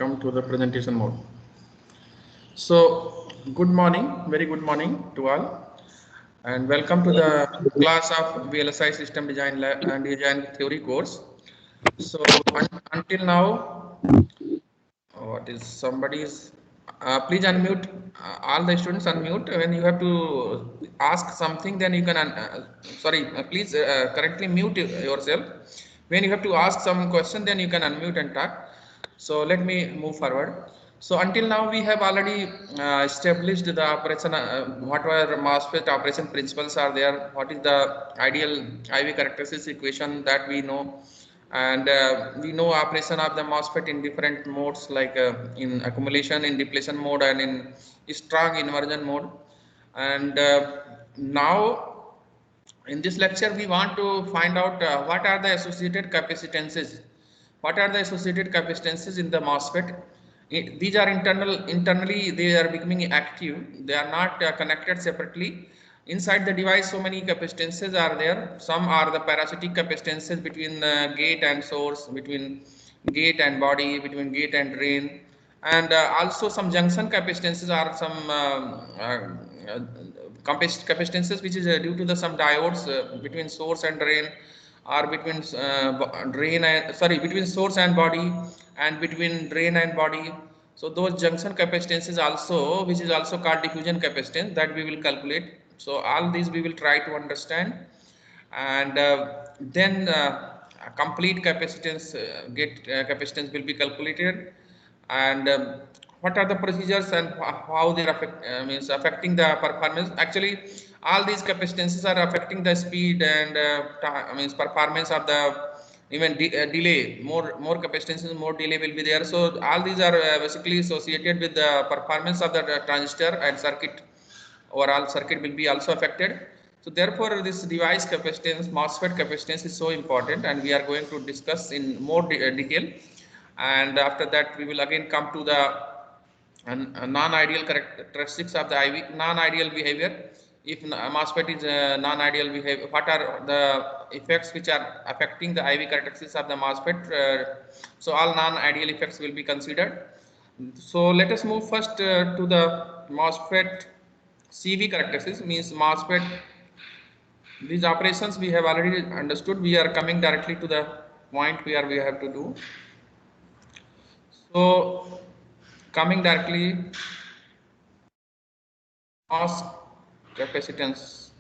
come to the presentation mode. So, good morning, very good morning to all, and welcome to the class of VLSI System Design and Design Theory course. So, until now, what is somebody's? Please unmute. All the students unmute. When you have to ask something, then you can. Please correctly mute yourself. When you have to ask some question, then you can unmute and talk. So let me move forward. So until now we have already established the operation, what were MOSFET operation principles are there, what is the ideal IV characteristics equation that we know, and we know operation of the MOSFET in different modes like in accumulation, in depletion mode, and in strong inversion mode. And now in this lecture we want to find out what are the associated capacitances. What are the associated capacitances in the MOSFET? These are internally they are becoming active. They are not connected separately. Inside the device, so many capacitances are there. Some are the parasitic capacitances between gate and source, between gate and body, between gate and drain, and also some junction capacitances are some capacitances which is due to the some diodes between source and drain, or between between source and body, and between drain and body. So those junction capacitances also, which is also called diffusion capacitance, that we will calculate. So all these we will try to understand, and then a complete capacitance capacitance will be calculated, and what are the procedures and how they are means affecting the performance. Actually all these capacitances are affecting the speed and means performance of the even delay. More capacitances, more delay will be there. So all these are basically associated with the performance of the transistor and circuit. Overall circuit will be also affected. So therefore this device capacitance, MOSFET capacitance, is so important, and we are going to discuss in more detail. And after that we will again come to the non-ideal characteristics of the IV, non-ideal behavior. If MOSFET is non-ideal behavior, what are the effects which are affecting the IV characteristics of the MOSFET? So all non-ideal effects will be considered. So let us move first to the MOSFET CV characteristics, means MOSFET. These operations we have already understood. We are coming directly to the point where we have to do. So coming directly, MOS capacitance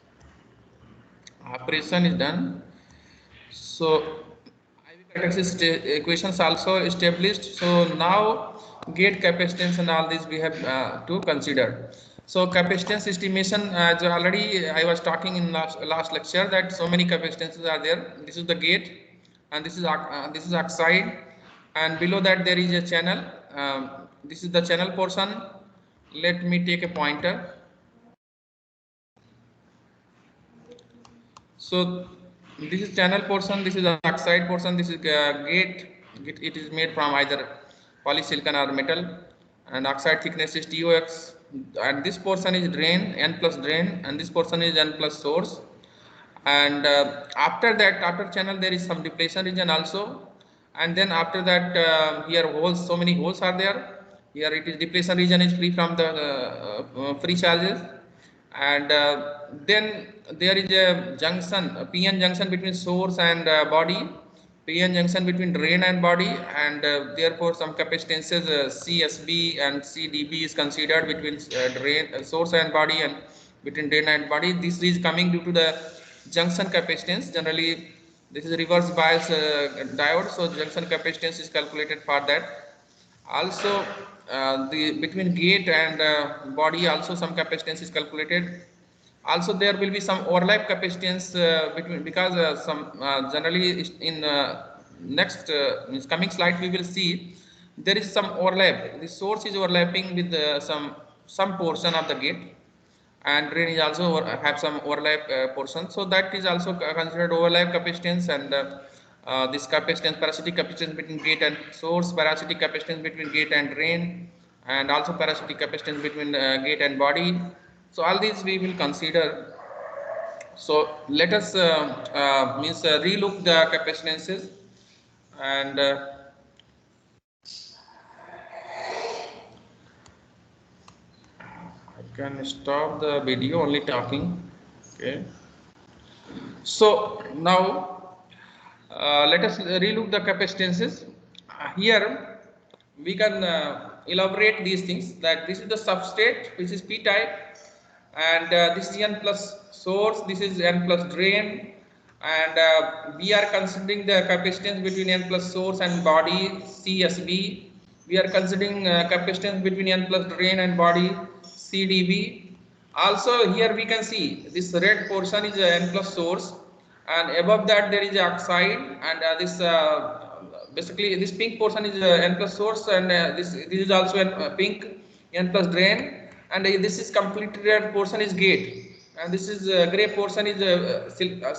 operation is done. So IV characteristics equations also established. So now gate capacitance and all this we have to consider. So capacitance estimation, as already I was talking in last lecture, that so many capacitances are there. This is the gate, and this is oxide, and below that there is a channel. This is the channel portion. Let me take a pointer. So this is channel portion, this is the oxide portion, this is gate. It is made from either polysilicon or metal, and oxide thickness is TOX, and this portion is drain, N plus drain, and this portion is N plus source. And after that, after channel, there is some depletion region also, and then after that here holes, so many holes are there. Here it is depletion region is free from the free charges, and then there is a junction, a PN junction between source and body, PN junction between drain and body, and therefore some capacitances CSB and CDB is considered between drain source and body, and between drain and body. This is coming due to the junction capacitance. Generally this is reverse bias diode, so junction capacitance is calculated for that. Also the between gate and body also some capacitance is calculated. Also there will be some overlap capacitance between, because some generally in next coming slide we will see there is some overlap. The source is overlapping with some portion of the gate, and drain is also have some overlap portion, so that is also considered overlap capacitance. And this capacitance, parasitic capacitance between gate and source, parasitic capacitance between gate and drain, and also parasitic capacitance between gate and body. So all these we will consider. So let us relook the capacitances, and can stop the video, only talking. Okay. So now let us relook the capacitances. Here we can elaborate these things, that this is the substrate which is p type, and this is n plus source, this is n plus drain, and we are considering the capacitance between n plus source and body CSB. We are considering capacitance between n plus drain and body CDB. Also here we can see this red portion is n plus source, and above that there is oxide, and this basically this pink portion is n plus source, and this is also pink n plus drain, and this is completely red portion is gate, and this is gray portion is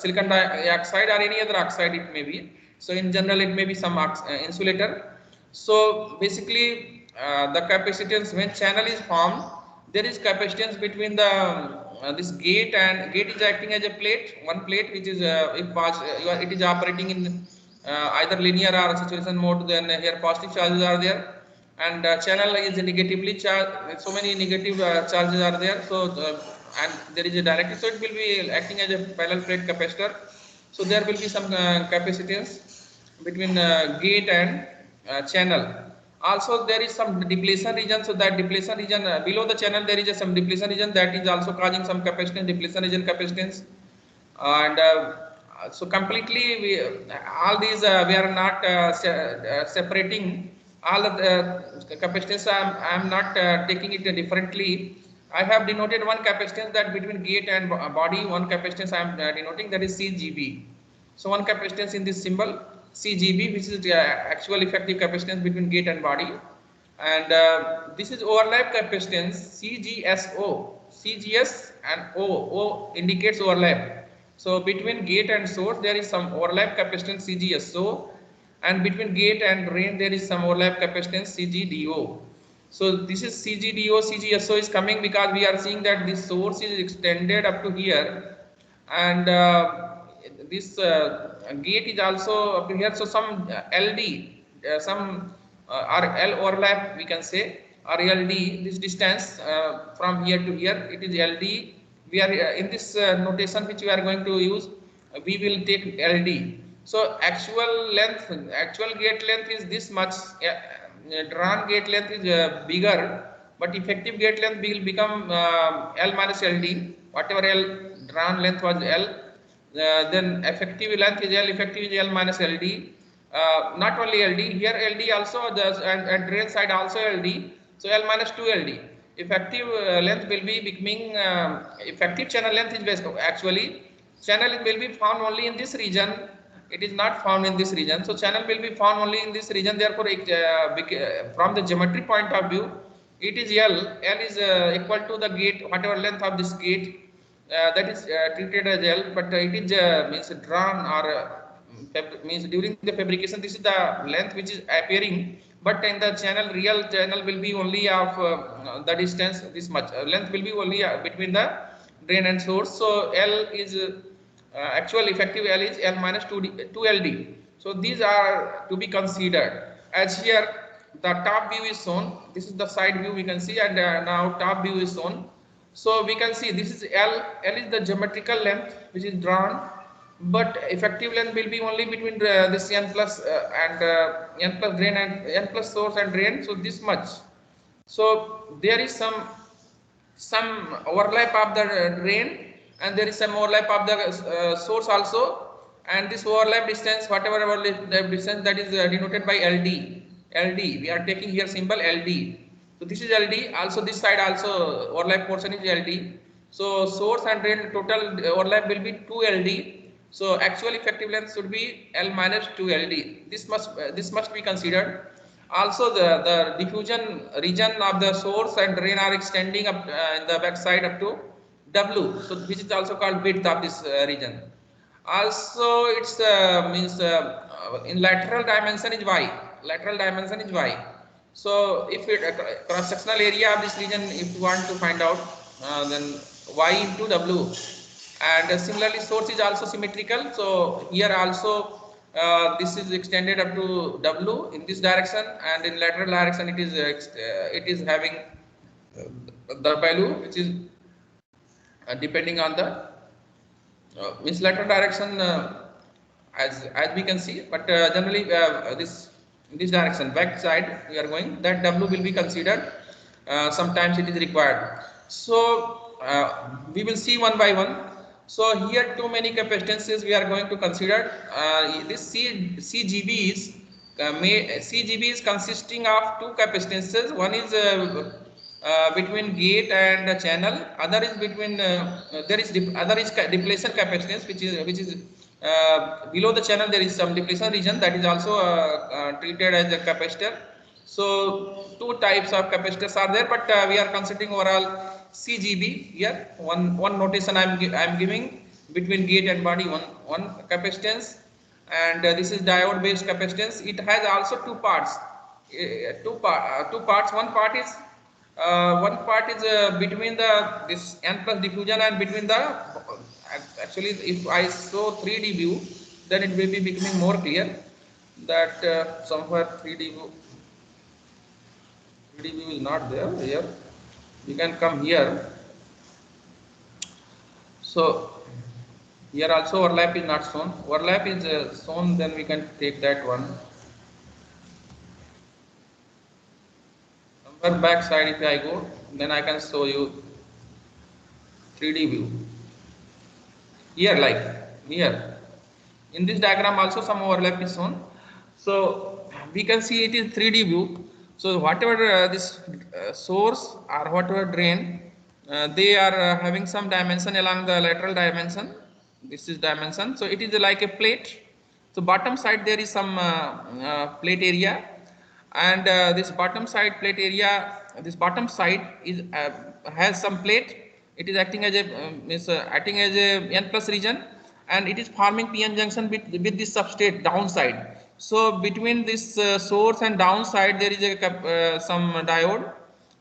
silicon dioxide or any other oxide it may be. So in general it may be some insulator. So basically the capacitance, when channel is formed, there is capacitance between the this gate, and gate is acting as a plate, one plate which is it is operating in either linear or saturation mode. Then here positive charges are there, and channel is negatively charged, so many negative charges are there. So and there is a dielectric, so it will be acting as a parallel plate capacitor. So there will be some capacitance between gate and channel. Also there is some depletion region, so that depletion region below the channel there is some depletion region, that is also causing some capacitance, depletion region capacitance. And so completely we all these we are not separating all of the capacitance. I am not taking it differently. I have denoted one capacitance, that between gate and body, one capacitance I am denoting, that is CGB. So one capacitance in this symbol CGB, which is the actual effective capacitance between gate and body, and this is overlap capacitance CGSO. CGS and O indicates overlap. So between gate and source there is some overlap capacitance CGSO, and between gate and drain there is some overlap capacitance CGDO. So this is CGDO, CGSO is coming because we are seeing that this source is extended up to here, and this gate is also up to here. So some LD, some or L overlap we can say, or LD, this distance from here to here, it is LD. We are in this notation which we are going to use, we will take LD. So actual length, actual gate length is this much. Drawn gate length is bigger, but effective gate length will become L minus LD. Whatever L drawn length was L, then effective length is L, effective is L minus LD. Not only LD, here LD also, and drain side also LD, so L minus 2 LD. Effective length will be becoming effective channel length is best. Actually channel will be found only in this region, it is not found in this region. So channel will be found only in this region. Therefore from the geometry point of view, it is L. L is equal to the gate, whatever length of this gate, that is treated as L, but it is means drawn or means during the fabrication this is the length which is appearing, but in the channel, real channel will be only of the distance this much. Length will be only between the drain and source. So L is actual effective L is L minus 2 LD. So these are to be considered. As here the top view is shown, this is the side view we can see, and now top view is shown. So we can see this is L. L is the geometrical length which is drawn, but effective length will be only between this N plus and N plus drain and N plus source and drain. So this much. So there is some overlap of the drain, and there is some overlap of the source also, and this overlap distance, whatever overlap distance, that is denoted by LD. LD, we are taking here symbol LD. So this is LD. Also this side also overlap portion is LD. So source and drain total overlap will be 2 LD. So actual effective length should be L minus 2 LD. This must be considered. Also the diffusion region of the source and drain are extending up in the back side up to W. So which is also called width of this region. Also it's means in lateral dimension is Y. Lateral dimension is Y. So if it cross sectional area of this region, if you want to find out, then Y into W. And similarly source is also symmetrical. So here also this is extended up to W in this direction, and in lateral direction it is having the value which is depending on the means lateral direction as we can see, but generally in this direction back side we are going, that W will be considered. Sometimes it is required. So we will see one by one. So here too many capacitances we are going to consider. This CGB is CGB is consisting of two capacitances. One is between gate and channel. Other is between other is depletion capacitance, which is below the channel. There is some depletion region that is also treated as a capacitor. So two types of capacitors are there, but we are considering overall CGB here. One notation I am giving between gate and body, one capacitance, and this is diode based capacitance. It has also two parts. Two parts. One part is between this N plus diffusion and between the actually if I show 3D view, then it will be becoming more clear that somewhere 3D view is not there here. You can come here. So here also overlap is not shown. Overlap is shown, then we can take that one. Somewhere back side if I go, then I can show you 3D view. Here, like here. In this diagram also some overlap is shown. So we can see it is 3D view. So whatever this source or whatever drain, they are having some dimension along the lateral dimension. This is dimension. So it is like a plate. So bottom side there is some plate area, and this bottom side plate area, this bottom side is has some plate. It is acting as a N plus region, and it is forming PN junction with this substrate downside. So between this source and downside there is a some diode,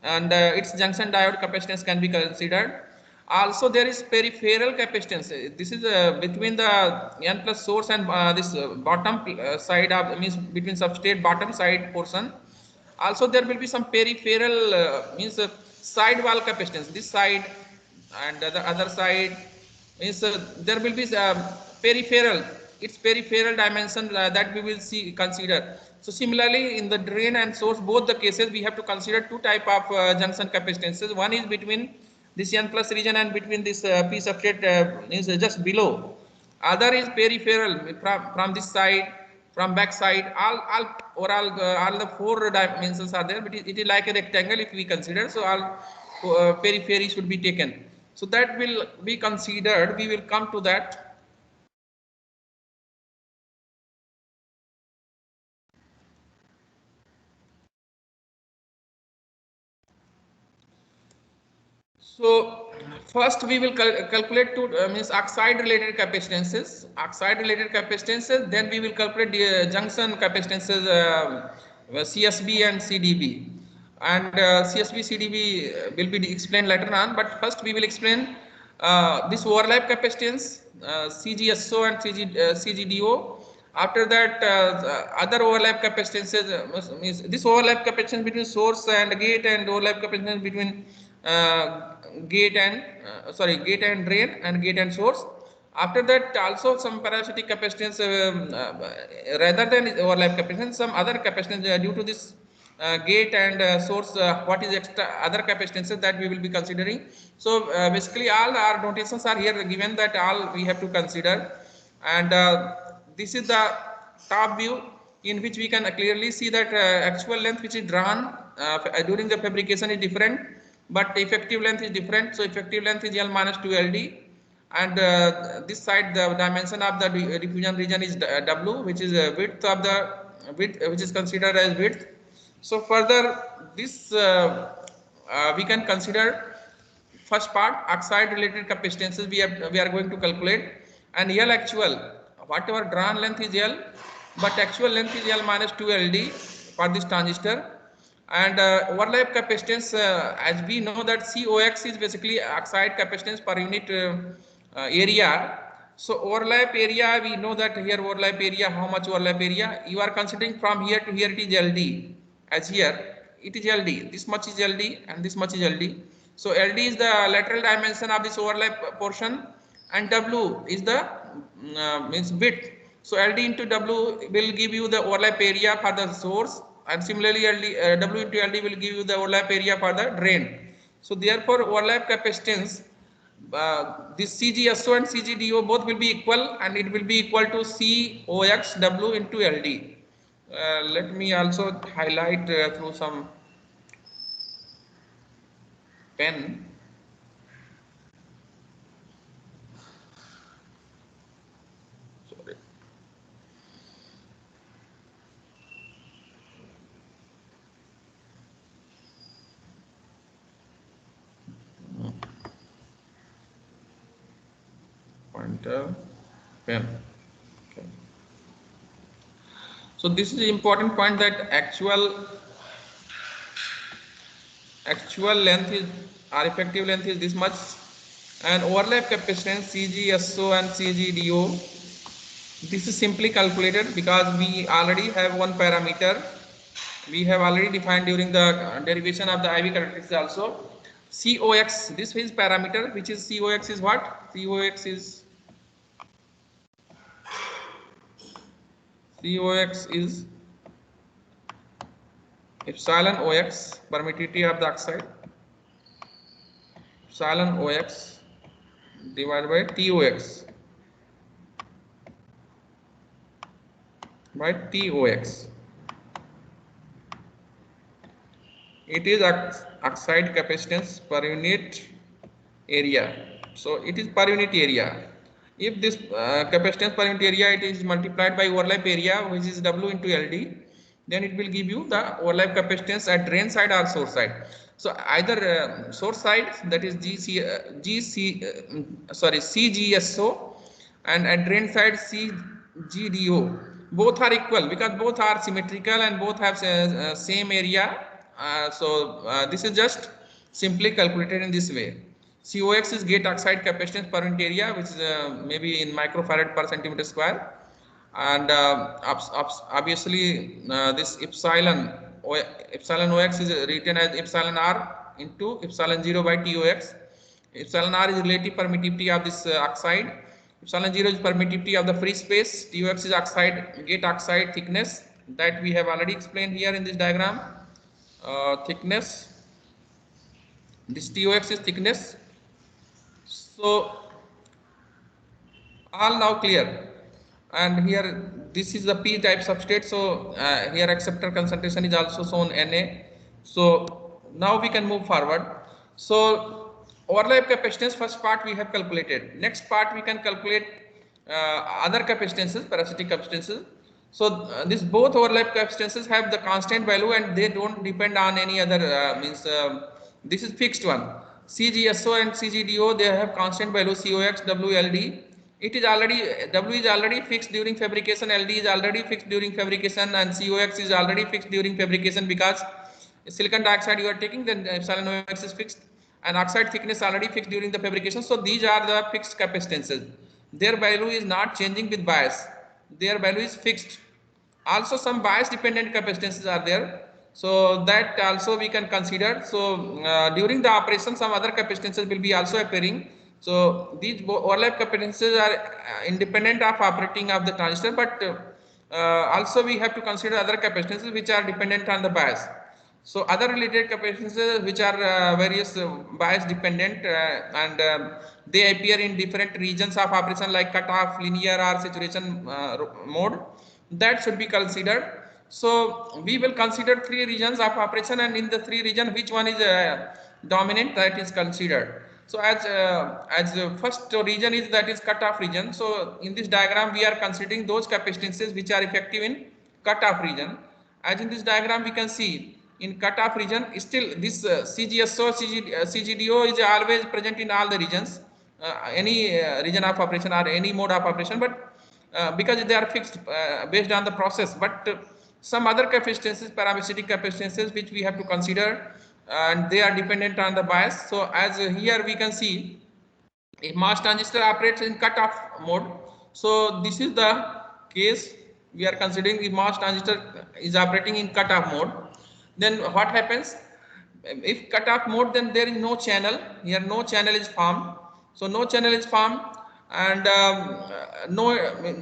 and its junction diode capacitance can be considered. Also there is peripheral capacitance. This is between the N plus source and this bottom side of, means between substrate bottom side portion. Also there will be some peripheral means side wall capacitance. This side and the other side means there will be peripheral, its peripheral dimension that we will see consider. So similarly in the drain and source, both the cases we have to consider two type of junction capacitances. One is between this N plus region and between this P substrate is just below. Other is peripheral from this side, from back side. All the four dimensions are there, but it is like a rectangle if we consider. So all periphery should be taken. So that will be considered. We will come to that. So first we will calculate two means oxide related capacitances. Oxide related capacitances. Then we will calculate the junction capacitances CSB and CDB. And CSB CDB will be explained later on. But first we will explain this overlap capacitance CGSO and CGDO. After that, other overlap capacitances means this overlap capacitance between source and gate, and overlap capacitance between gate and drain and gate and source. After that, also some parasitic capacitance rather than overlap capacitance, some other capacitance due to this gate and source. What is extra other capacitances that we will be considering? So basically all our notations are here given, that all we have to consider. And this is the top view in which we can clearly see that actual length which is drawn during the fabrication is different, but effective length is different. So effective length is L minus 2LD, and this side the dimension of the diffusion region is W, which is width of the which is considered as width. So further this we can consider first part oxide related capacitances we are going to calculate, and L actual, whatever drawn length is L, but actual length is L minus 2LD for this transistor. And overlap capacitance, as we know that COX is basically oxide capacitance per unit area. So overlap area, we know that here overlap area, how much overlap area you are considering from here to here, it is LD. As here it is LD, this much is LD and this much is LD. So LD is the lateral dimension of this overlap portion, and W is the means width. So LD into W will give you the overlap area for the source, and similarly W into LD will give you the overlap area for the drain. So therefore overlap capacitance, this CGSO and CGDO both will be equal, and it will be equal to COXW into LD. Let me also highlight through some pen. Sorry. Pointer, pen. Okay. So this is the important point, that actual length is, or effective length is this much, and overlap capacitance CGSO and CGDO, this is simply calculated because we already have one parameter we have already defined during the derivation of the IV characteristics also. COX, this is parameter, which is COX is what? COX is epsilon OX, permittivity of the oxide, epsilon OX divided by TOX by TOX. It is oxide capacitance per unit area. So it is per unit area. If this capacitance per unit area, it is multiplied by overlap area, which is W into LD, then it will give you the overlap capacitance at drain side or source side. So either source side, that is CGSO, and at drain side CGDO, both are equal because both are symmetrical and both have same area. This is just simply calculated in this way. COX is gate oxide capacitance per unit area, which is maybe in microfarad per centimeter square, and obviously this epsilon OX is written as epsilon R into epsilon 0 by TOX. Epsilon R is relative permittivity of this oxide. Epsilon 0 is permittivity of the free space. TOX is oxide gate oxide thickness, that we have already explained here in this diagram. Thickness, this TOX is thickness. So all now clear, and here this is the p type substrate. So here acceptor concentration is also shown Na. So now we can move forward. So overlap capacitance, first part we have calculated. Next part we can calculate other capacitances, parasitic capacitances. So this both overlap capacitances have the constant value, and they don't depend on any other this is fixed one. CGSO and CGDO, they have constant value COX, WLD. It is already, W is already fixed during fabrication, LD is already fixed during fabrication, and COX is already fixed during fabrication because silicon dioxide you are taking, then epsilon OX is fixed, and oxide thickness already fixed during the fabrication. So these are the fixed capacitances. Their value is not changing with bias. Their value is fixed. Also some bias dependent capacitances are there, so that also we can consider. So during the operation some other capacitances will be also appearing. So these overlap capacitances are independent of operating of the transistor, but also we have to consider other capacitances which are dependent on the bias. So other related capacitances which are various bias dependent, and they appear in different regions of operation like cutoff, linear or saturation mode, that should be considered. So we will consider three regions of operation, and in the three regions which one is dominant, that is considered. So as first region is, that is cutoff region. So in this diagram we are considering those capacitances which are effective in cutoff region. As in this diagram we can see, in cutoff region still this CGSO, CGDO is always present in all the regions, any region of operation or any mode of operation, but because they are fixed based on the process. But some other capacitances, parasitic capacitances, which we have to consider, and they are dependent on the bias. So as here we can see, if MOS transistor operates in cutoff mode, so this is the case we are considering. If MOS transistor is operating in cutoff mode, then what happens? If cutoff mode, then there is no channel. Here no channel is formed. So no channel is formed, and no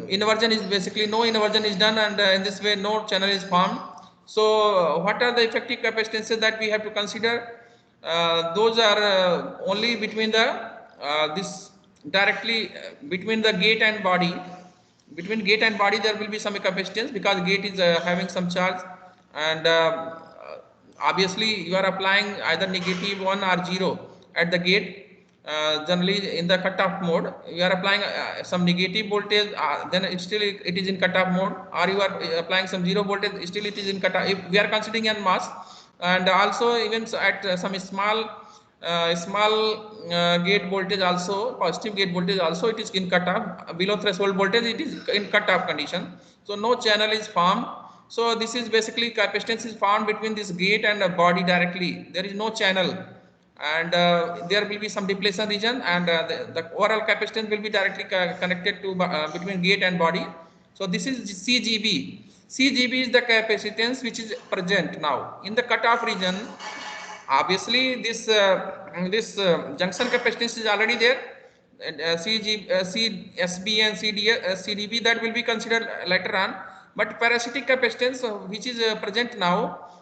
inversion is basically no inversion is done, and in this way no channel is formed. So what are the effective capacitances that we have to consider? Those are only between the this directly between the gate and body. Between gate and body there will be some capacitance, because gate is having some charge, and obviously you are applying either -1 or 0 at the gate. Generally in the cutoff mode you are applying some negative voltage, then it is in cutoff mode, or you are applying some 0 voltage, still it is in cutoff, if we are considering an mass. And also even at some small gate voltage also, positive gate voltage also, it is in cutoff. Below threshold voltage it is in cutoff condition, so no channel is formed. So this is basically capacitance is found between this gate and a body directly. There is no channel, and there will be some depletion region, and the overall capacitance will be directly connected to between gate and body. So this is CGB. CGB is the capacitance which is present now in the cutoff region. Obviously this junction capacitance is already there, and CSB and CDB, that will be considered later on. But parasitic capacitance which is present now,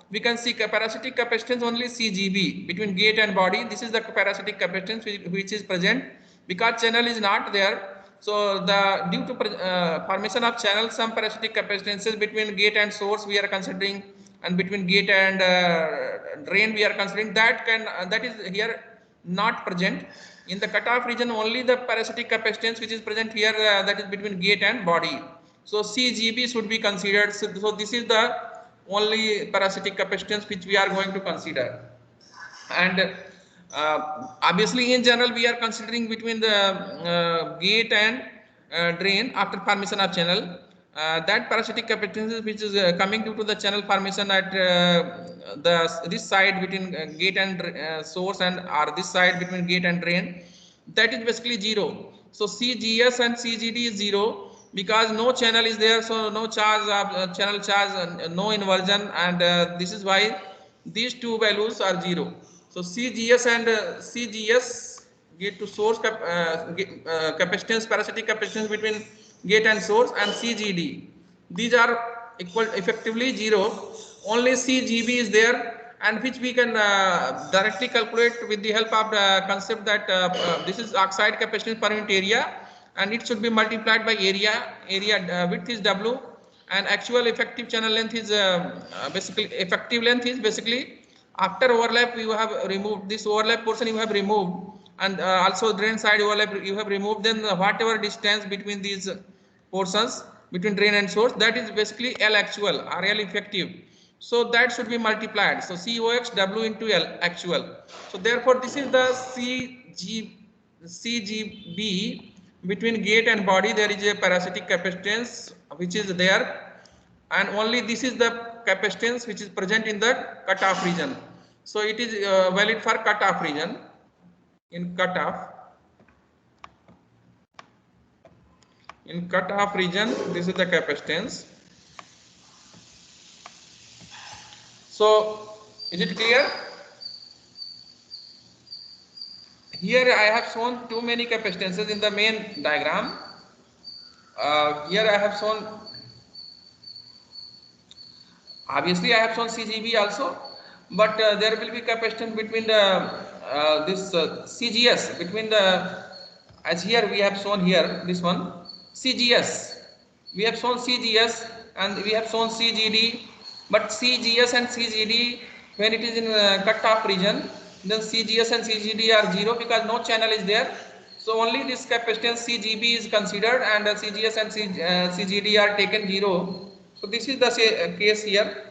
we can see parasitic capacitance only CGB between gate and body. This is the parasitic capacitance which is present, because channel is not there. So the due to formation of channel, some parasitic capacitances between gate and source we are considering, and between gate and drain we are considering, that is here not present. In the cutoff region only the parasitic capacitance which is present here, that is between gate and body. So CGB should be considered. So this is the only parasitic capacitance which we are going to consider. And obviously in general we are considering between the gate and drain after formation of channel. That parasitic capacitance which is coming due to the channel formation at this side between gate and source, and or this side between gate and drain, that is basically 0. So CGS and CGD is 0, because no channel is there, so no charge of channel charge, no inversion, and this is why these two values are 0. So CGS and CGS, gate to source capacitance, parasitic capacitance between gate and source, and CGD, these are equal effectively 0. Only CGB is there, and which we can directly calculate with the help of the concept that this is oxide capacitance per unit area, and it should be multiplied by area. Width is W, and actual effective channel length is basically effective length is basically after overlap you have removed this overlap portion, you have removed, and also drain side overlap you have removed, then whatever distance between these portions between drain and source, that is basically L actual or L effective. So that should be multiplied. So COX W into L actual. So therefore this is the CGB between gate and body. There is a parasitic capacitance which is there, and only this is the capacitance which is present in the cutoff region. So it is valid for cutoff region. In cutoff region, this is the capacitance. So is it clear? Here I have shown too many capacitances in the main diagram. Here I have shown, obviously I have shown CGB also, but there will be capacitance between the this CGS between the, as here we have shown here this one CGS, we have shown CGS and we have shown CGD, but CGS and CGD when it is in cutoff region, then CGS and CGD are 0 because no channel is there. So only this capacitance CGB is considered, and CGS and CGD are taken 0. So this is the case here.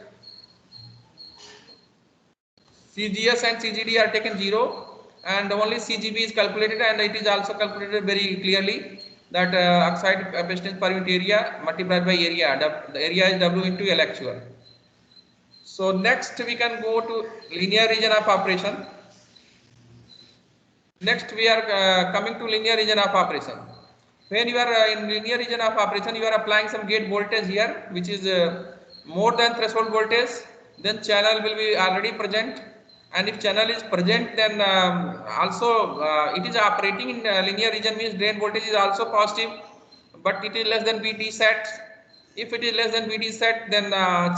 CGS and CGD are taken 0, and only CGB is calculated, and it is also calculated very clearly that oxide capacitance per unit area multiplied by area. The area is W into L actual. So next we can go to linear region of operation. Next we are coming to linear region of operation. When you are in linear region of operation, you are applying some gate voltage here which is more than threshold voltage, then channel will be already present, And if channel is present, then also it is operating in linear region, means drain voltage is also positive, but it is less than VD set. If it is less than VD set, then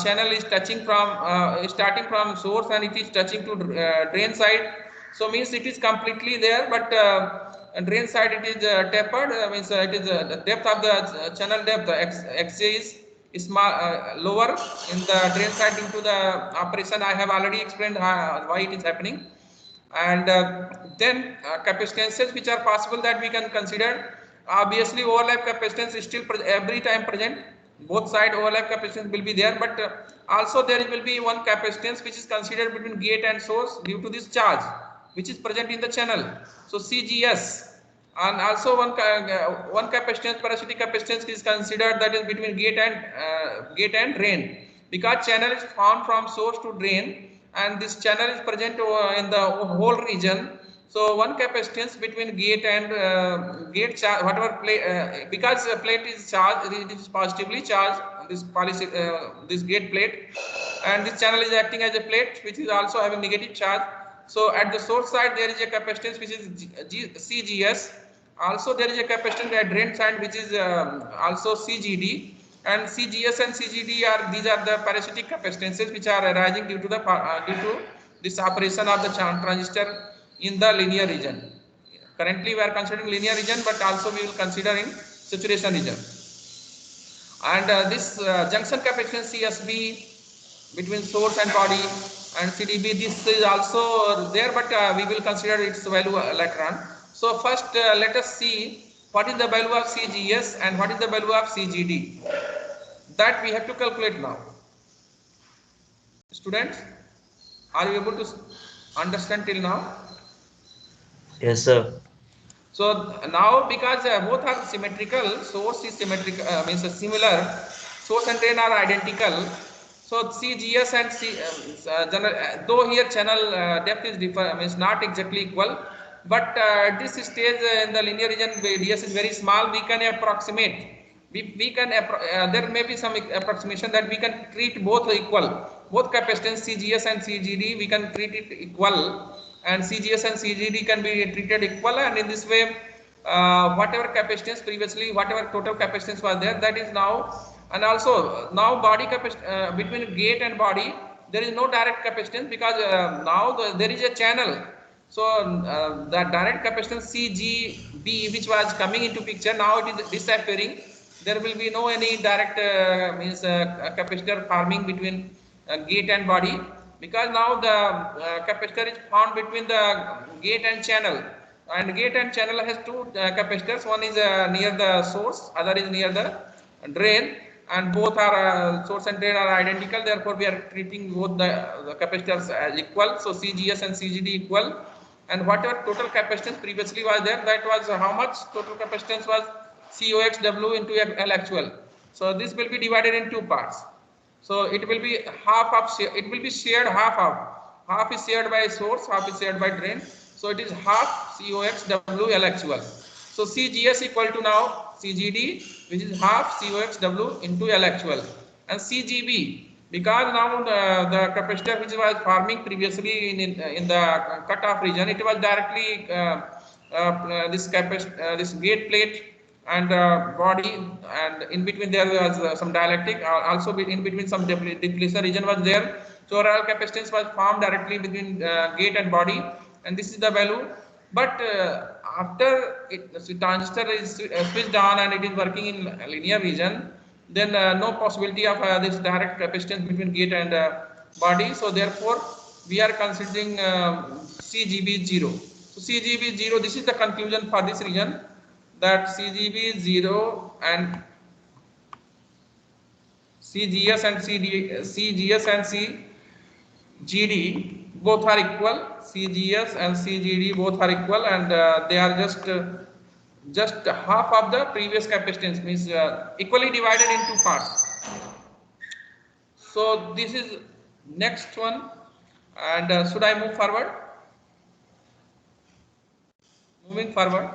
channel is touching from starting from source and it is touching to drain side. So means it is completely there, but drain side it is tapered. Means it is the depth of the channel depth, the XJ is lower in the drain side due to the operation. I have already explained why it is happening. And then capacitances which are possible that we can consider. Obviously overlap capacitance is still every time present, both side overlap capacitance will be there, but also there will be one capacitance which is considered between gate and source due to this charge which is present in the channel, so CGS. And also one capacitance, parasitic capacitance is considered, that is between gate and drain, because channel is formed from source to drain and this channel is present in the whole region. So one capacitance between gate and gate charge, whatever plate, because plate is charged, it is positively charged, this gate plate, and this channel is acting as a plate which is also having negative charge. So at the source side there is a capacitance which is CGS. Also there is a capacitance at drain side which is also CGD. And CGS and CGD these are the parasitic capacitances which are arising due to this operation of the transistor in the linear region. Currently we are considering linear region, but also we will consider in saturation region. And this junction capacitance CSB between source and body and CDB, this is also there, but we will consider its value later on. So first let us see what is the value of CGS and what is the value of CGD. That we have to calculate now. Students, are you able to understand till now? Yes, sir. So now because both are symmetrical, source is symmetrical, means similar, source and drain are identical. So CGS and though here channel depth is means not exactly equal, but at this stage in the linear region DS is very small, we can approximate. We can there may be some approximation that we can treat both equal, both capacitance CGS and CGD we can treat it equal, and CGS and CGD can be treated equal, and in this way whatever capacitance previously, whatever total capacitance was there, that is now. And also now body capacitance between gate and body there is no direct capacitance, because now there is a channel. So the direct capacitance CGB which was coming into picture, now it is disappearing. There will be no any direct means capacitor forming between gate and body, because now the capacitor is found between the gate and channel, and gate and channel has two capacitors, one is near the source, other is near the drain, and both are source and drain are identical, therefore we are treating both the capacitors as equal. So CGS and CGD equal, and whatever total capacitance previously was there, that was how much total capacitance was COXW into L actual. So this will be divided in two parts. So it will be half of, it will be shared half is shared by source, half is shared by drain. So it is half COXW L actual. So CGS equal to now CGD, which is half COXW into L actual, and CGB, because now the capacitor which was forming previously in the cutoff region, it was directly this gate plate and body, and in between there was some dielectric, also in between some depletion region was there. So overall capacitance was formed directly between gate and body, and this is the value. But after the transistor is switched on and it is working in linear region, then no possibility of this direct capacitance between gate and body. So therefore we are considering CGB 0. So CGB 0, this is the conclusion for this region, that CGB 0 and CGS and CGS and CGD both are equal. CGS and CGD both are equal, and they are just half of the previous capacitance, means equally divided into parts. So this is next one, and should I move forward? Moving forward.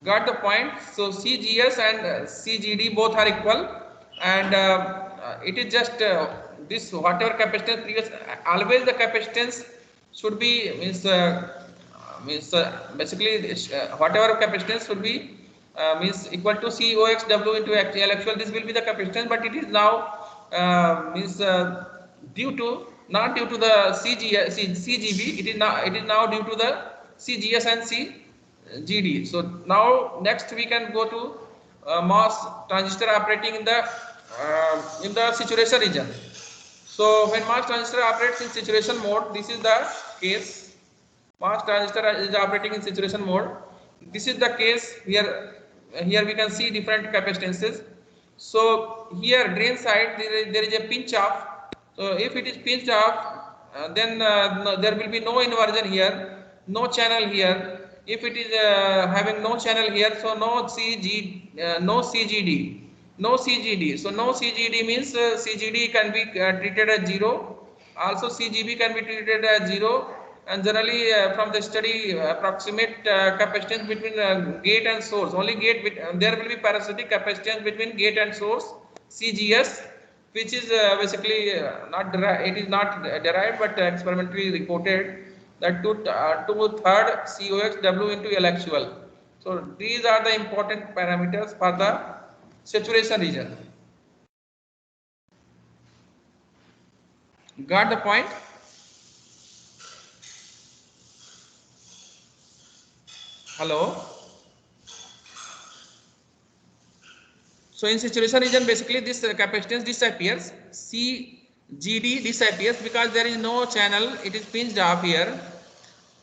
Got the point? So CGS and CGD both are equal, and it is just this whatever capacitance previous, always the capacitance should be basically this, whatever capacitance should be means equal to COXW into L actual. This will be the capacitance, but it is now due to, not due to the CGB. It is now due to the CGS and CGD. So now next we can go to MOS transistor operating in the saturation region. So when MOS transistor operates in saturation mode, this is the case. MOS transistor is operating in saturation mode. This is the case here. Here we can see different capacitances. So here drain side there is a pinch off. So if it is pinched off, then there will be no inversion here, no channel here. If it is having no channel here, so no CGD, no CGD. So no CGD means CGD can be treated as 0. Also CGB can be treated as 0. And generally from the study approximate capacitance between gate and source, only gate there will be parasitic capacitance between gate and source, CGS, which is basically not derived, it is not derived but experimentally reported that 2/3 COXW into L actual. So these are the important parameters for the saturation region. Got the point? Hello. So in saturation region, basically this capacitance disappears, CGD disappears because there is no channel, it is pinched off here.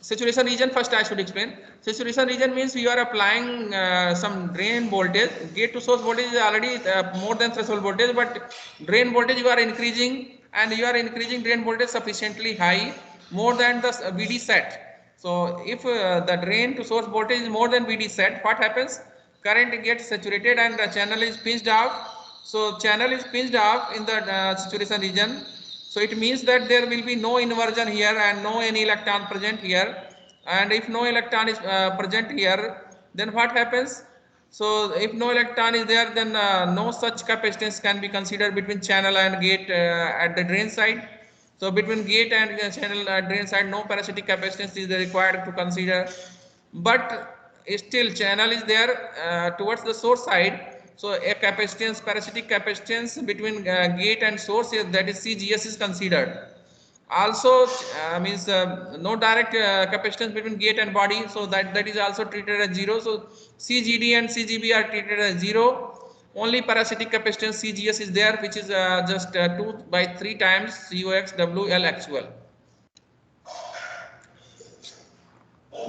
Saturation region, first I should explain. Saturation region means you are applying some drain voltage. Gate to source voltage is already more than threshold voltage, but drain voltage you are increasing, and you are increasing drain voltage sufficiently high, more than the VD set. So if the drain to source voltage is more than VD set, what happens? Current gets saturated and the channel is pinched off. So channel is pinched off in the saturation region. So it means that there will be no inversion here and no any electron present here. And if no electron is present here, then what happens? So if no electron is there, then no such capacitance can be considered between channel and gate at the drain side. So between gate and channel drain side, no parasitic capacitance is required to consider. But still channel is there towards the source side. So a capacitance, parasitic capacitance between gate and source, that is CGS, is considered. Also means no direct capacitance between gate and body, so that is also treated as 0. So CGD and CGB are treated as 0. Only parasitic capacitance CGS is there, which is just 2/3 times COXWL actual.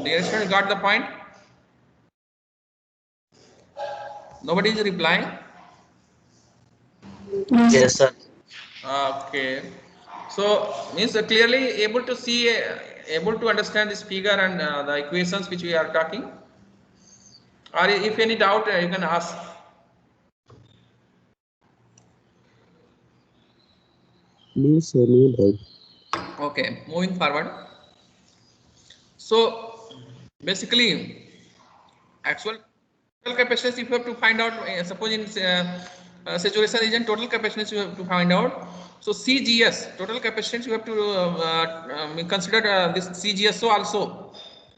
Dear students, got the point? Nobody is replying. Yes, sir. Okay. So means clearly able to see, able to understand this figure and the equations which we are talking. Or if any doubt, you can ask. Yes, sir, no doubt. Okay, moving forward. So basically, actual capacitance, if you have to find out, suppose in saturation region, total capacitance you have to find out. So CGS, total capacitance, you have to consider this CGSO also.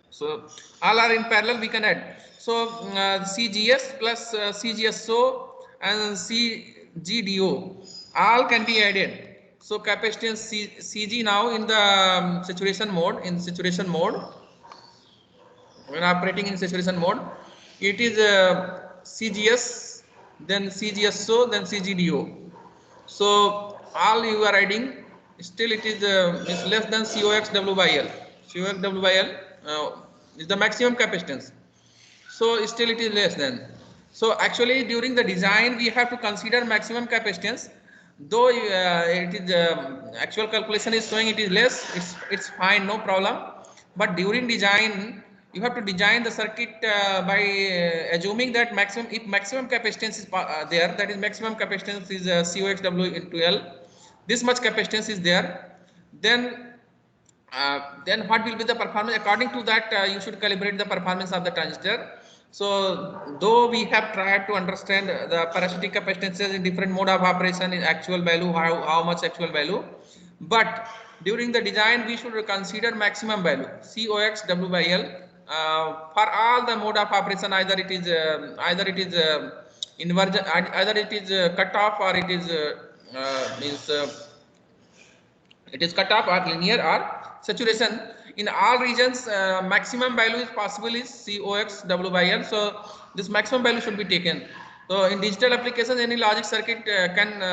So all are in parallel, we can add. So CGS plus CGSO and CGDO all can be added. So capacitance CG now in the saturation mode, when operating in saturation mode, it is CGS, then CGSO, then CGDO. So all you are adding, still it is less than COXW by L. COXW by L is the maximum capacitance. So still it is less than. So actually during the design we have to consider maximum capacitance. Though it is actual calculation is showing it is less, it's fine, no problem. But during design you have to design the circuit by assuming that if maximum capacitance is there, that is maximum capacitance is COXW into L, this much capacitance is there, then what will be the performance? According to that you should calibrate the performance of the transistor. So though we have tried to understand the parasitic capacitances in different mode of operation in actual value, how much actual value, but during the design we should consider maximum value COX W by L for all the mode of operation, either it is inversion, either it is cut off, or it is means it is cut off or linear or saturation. In all regions maximum value is possible is COX W by L. So this maximum value should be taken. So in digital applications, any logic circuit can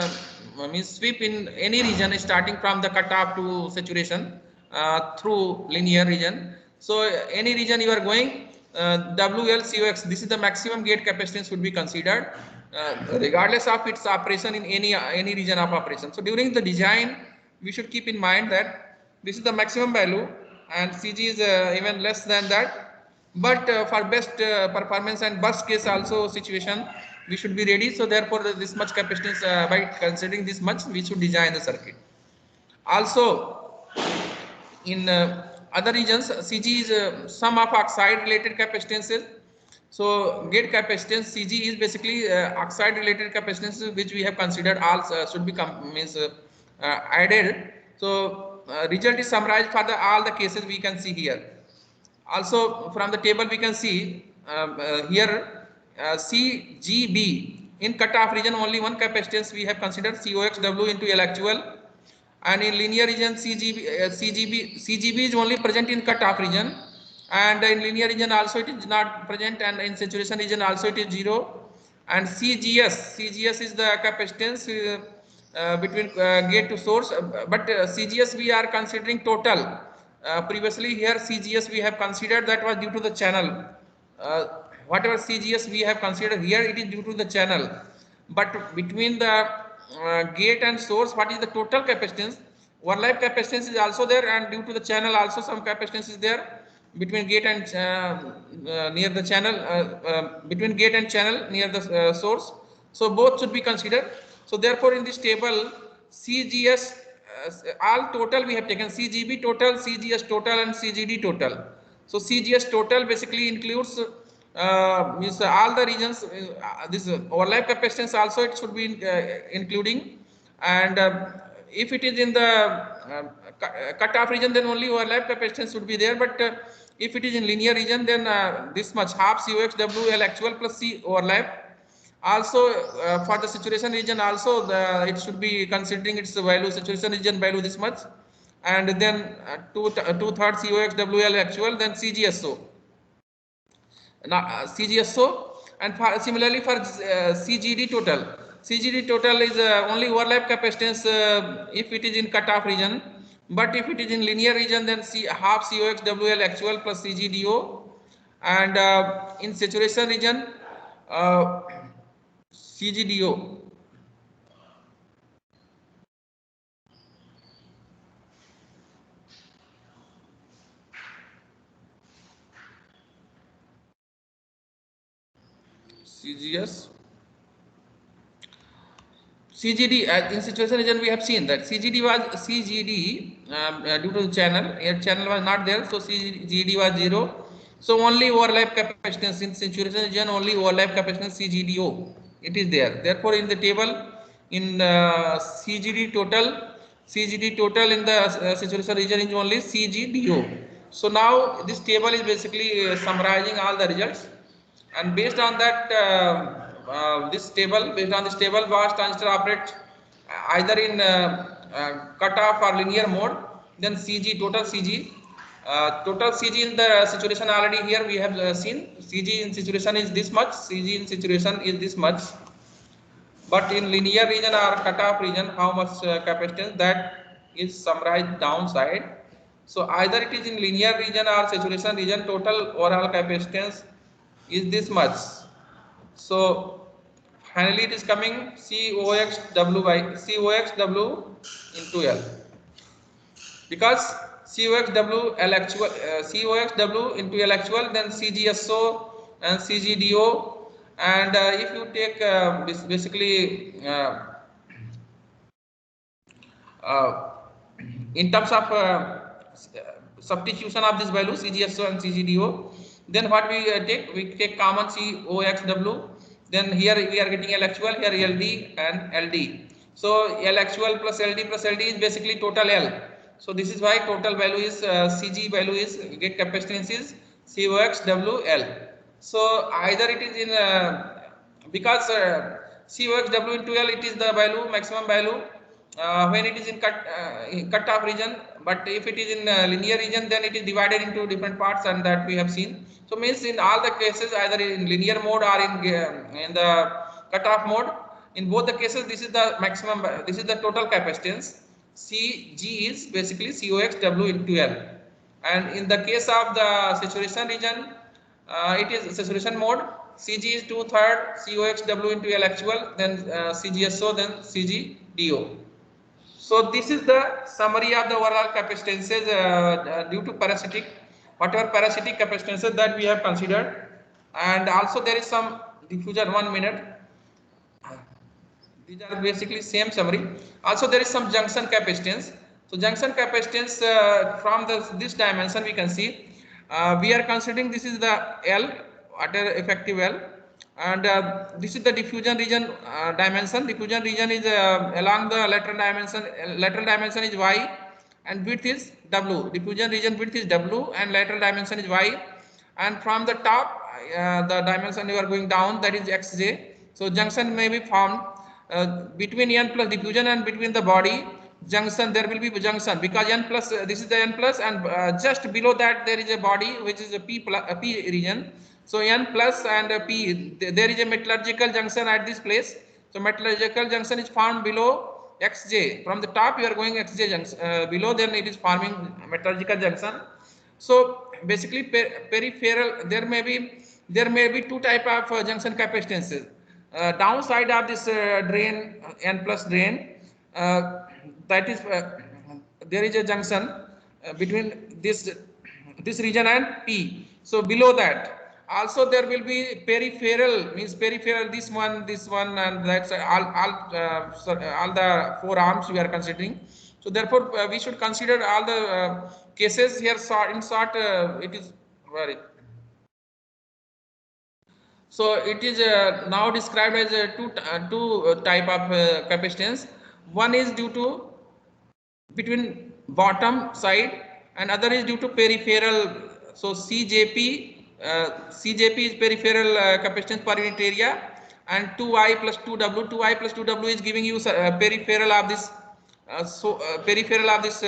means sweep in any region starting from the cutoff to saturation through linear region. So any region you are going, WL COX, this is the maximum gate capacitance would be considered regardless of its operation in any region of operation. So during the design we should keep in mind that this is the maximum value and CG is even less than that, but for best performance and worst case also situation we should be ready. So therefore this much capacitance, by considering this much we should design the circuit. Also in other regions, CG is sum of oxide related capacitances. So gate capacitance CG is basically oxide related capacitances which we have considered all should be added. So result is summarized for all the cases we can see here. Also from the table we can see here CGB in cutoff region only one capacitance we have considered COXW into L actual, and in linear region CGB is only present in cutoff region, and in linear region also it is not present, and in saturation region also it is 0. And CGS is the capacitance between gate to source, but CGS we are considering total. Previously here CGS we have considered that was due to the channel. Whatever CGS we have considered here, it is due to the channel, but between the gate and source, what is the total capacitance? Overlap capacitance is also there, and due to the channel also some capacitance is there between gate and near the channel, between gate and channel near the source. So both should be considered. So therefore in this table CGS all total we have taken CGB total, CGS total, and CGD total. So CGS total basically includes means all the regions, this overlap capacitance also it should be including, and if it is in the cutoff region then only overlap capacitance should be there, but if it is in linear region then this much half COX W L actual plus C overlap. Also for the saturation region also it should be considering its value, saturation region value this much, and then 2/3 COX W L actual, then CGSO. Now CGSO, and similarly for CGD total. CGD total is only overlap capacitance if it is in cutoff region, but if it is in linear region then half COX WL actual plus CGDO, and in saturation region CGDO. CGS. CGD in saturation region we have seen that CGD due to the channel, air channel was not there, so CGD was 0. So only overlap capacitance in saturation region, only overlap capacitance CGDO it is there. Therefore in the table in CGD total in the saturation region is only CGDO. So now this table is basically summarizing all the results, and based on that based on this table was transistor operate either in cutoff or linear mode, then CG total CG in the saturation already here we have seen CG in saturation is this much, CG in saturation is this much, but in linear region or cutoff region how much capacitance, that is summarized downside. So either it is in linear region or saturation region, total overall capacitance is this much. So finally it is coming COX W into L, because COX W L actual COX W into L actual, then CGSO and CGDO, and if you take basically in terms of substitution of this value CGSO and CGDO, Then what we take? We take common COXW. Then here we are getting L actual, here LD and LD. So L actual plus LD is basically total L. So this is why total value is CG value is get capacitance is COXWL. So either it is in because COXW into L, it is the value, maximum value when it is in cut off region, but if it is in linear region, then it is divided into different parts, and that we have seen. So means in all the cases, either in linear mode or in the cut off mode, in both the cases, this is the maximum, this is the total capacitance. CG is basically COXW into L. And in the case of the saturation region, it is saturation mode. CG is 2/3 COXW into L actual, then CGSO, then CGDO. So this is the summary of the overall capacitances due to parasitic, whatever parasitic capacitances that we have considered, and also there is some diffusion. 1 minute. These are basically same summary. Also there is some junction capacitance. So junction capacitance from this dimension we can see we are considering this is the L, water effective L, and this is the diffusion region dimension. Diffusion region is along the lateral dimension. Lateral dimension is Y and width is W. Diffusion region width is W and lateral dimension is Y. And from the top the dimension you are going down, that is Xj. So junction may be formed between N plus diffusion and between the body junction. There will be junction because N plus this is the N plus, and just below that there is a body which is a P region. So N plus and P, there is a metallurgical junction at this place. So metallurgical junction is formed below Xj. From the top you are going Xj junction, below then it is forming metallurgical junction. So basically peripheral, there may be two type of junction capacitances. Downside of this drain, N plus drain, that is there is a junction between this region and P. So below that also there will be peripheral, means peripheral, this one, and that's all the four arms we are considering. So therefore we should consider all the cases here. In short it is very. So it is now described as two type of capacitance. One is due to between bottom side and other is due to peripheral. So CJP is peripheral capacitance per unit area, and 2I plus 2W. 2I plus 2W is giving you peripheral of this peripheral of this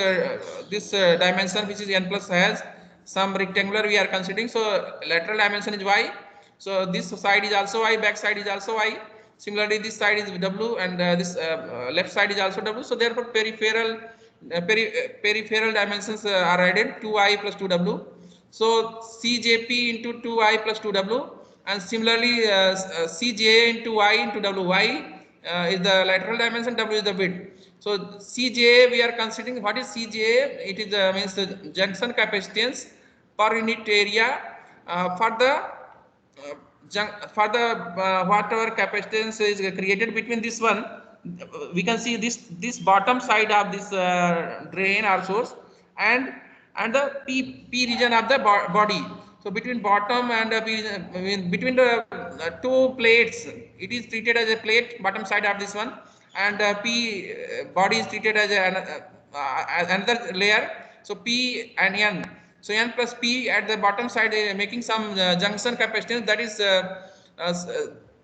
dimension, which is N plus has some rectangular we are considering. So lateral dimension is Y. So this side is also Y, back side is also Y. Similarly, this side is W, and this left side is also W. So therefore, peripheral dimensions are added, 2I plus 2W. So CJP into 2I plus 2W, and similarly CJ into Y into W. Y is the lateral dimension, W is the width. So CJ we are considering. What is CJ? It is means the junction capacitance per unit area for the whatever capacitance is created between this one. We can see this bottom side of this drain or source and the P region of the body. So between bottom and between the two plates, it is treated as a plate, bottom side of this one, and P body is treated as another layer. So P and N. So N plus P at the bottom side making some junction capacitance, that is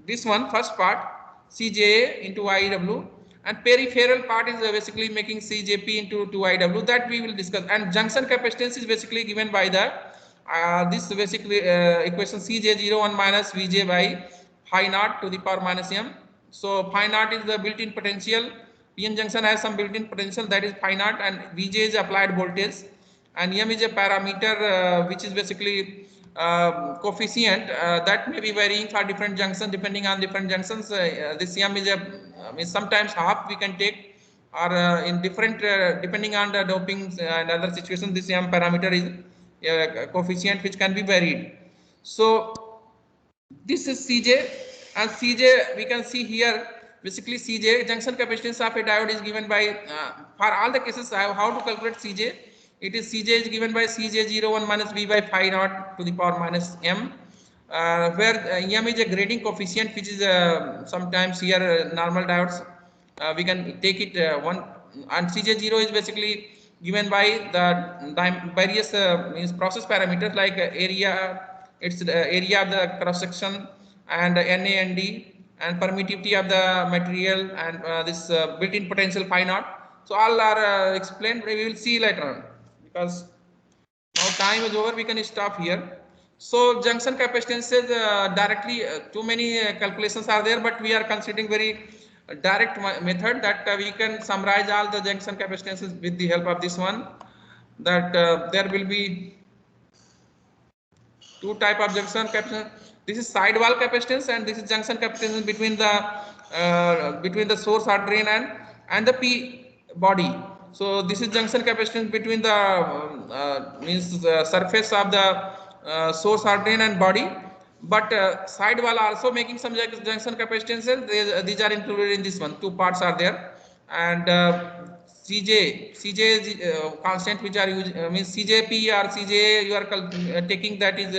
this one, first part, CJ into IW, and peripheral part is basically making CJP into 2IW, that we will discuss. And junction capacitance is basically given by the this basically equation CJ01 minus VJ by phi naught to the power minus M. So phi naught is the built-in potential. PN junction has some built-in potential, that is phi naught, and VJ is applied voltage, and M is a parameter which is basically coefficient that may be varying for different junctions depending on different junctions. This M is is sometimes half we can take, or in different depending on the doping and other situations, this M parameter is coefficient which can be varied. So this is CJ, and CJ we can see here basically CJ junction capacitance of a diode is given by for all the cases how to calculate CJ. it is Cj is given by Cj01 minus V by phi naught to the power minus m, where m is a grading coefficient, which is sometimes here normal diodes. We can take it one, and Cj0 is basically given by the various means process parameters like area, its area of the cross section, and Na and D, and permittivity of the material, and this built-in potential phi naught. So all are explained. We will see later on, because now time is over. We can stop here. So junction capacitances directly, too many calculations are there, but we are considering very direct method that we can summarize all the junction capacitances with the help of this one. That there will be two type of junction capacitance. This is side wall capacitance, and this is junction capacitance between the source or drain and the P body. So this is junction capacitance between the means the surface of the source or drain and body. But side wall also making some junction capacitances. These are included in this one. Two parts are there, and CJ is constant, which are used, means CJP or CJ you are taking, that is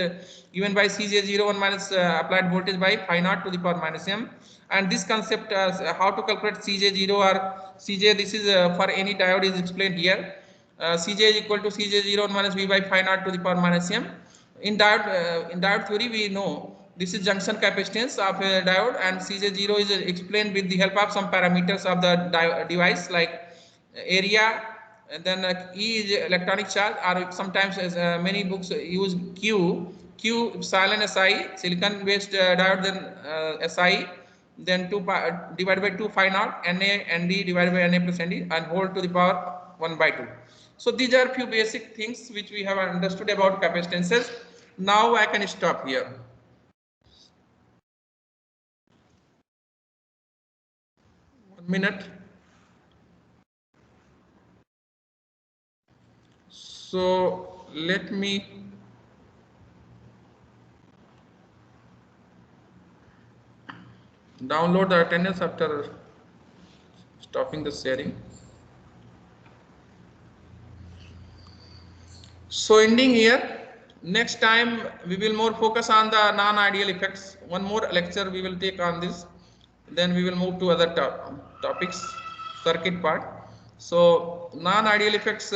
given by CJ01 minus applied voltage by phi naught to the power minus m. And this concept how to calculate CJ0 or CJ, this is for any diode is explained here. CJ is equal to CJ01 minus V by phi naught to the power minus m. In diode theory, we know this is junction capacitance of a diode, and CJ0 is explained with the help of some parameters of the device like area, and then E is electronic charge, or sometimes many books use Q epsilon Si, silicon based diode, then Si, then 2 divided by 2 phi naught Na and D divided by Na plus Nd, and whole to the power 1 by 2. So these are few basic things which we have understood about capacitances. Now I can stop here. One minute. So let me download the attendance after stopping the sharing. So ending here. Next time we will more focus on the non-ideal effects. One more lecture we will take on this. Then we will move to other topics, circuit part. So non-ideal effects,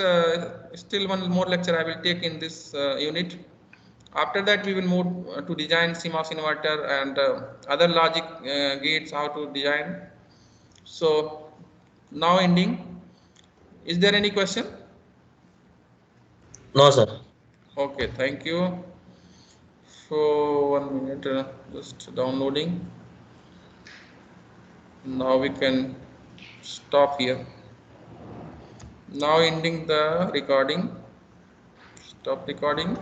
still one more lecture I will take in this unit. After that we will move to design CMOS inverter and other logic gates, how to design. So now ending. Is there any question? No, sir. Okay, thank you. So 1 minute, just downloading. Now we can stop here. Now ending the recording. Stop recording.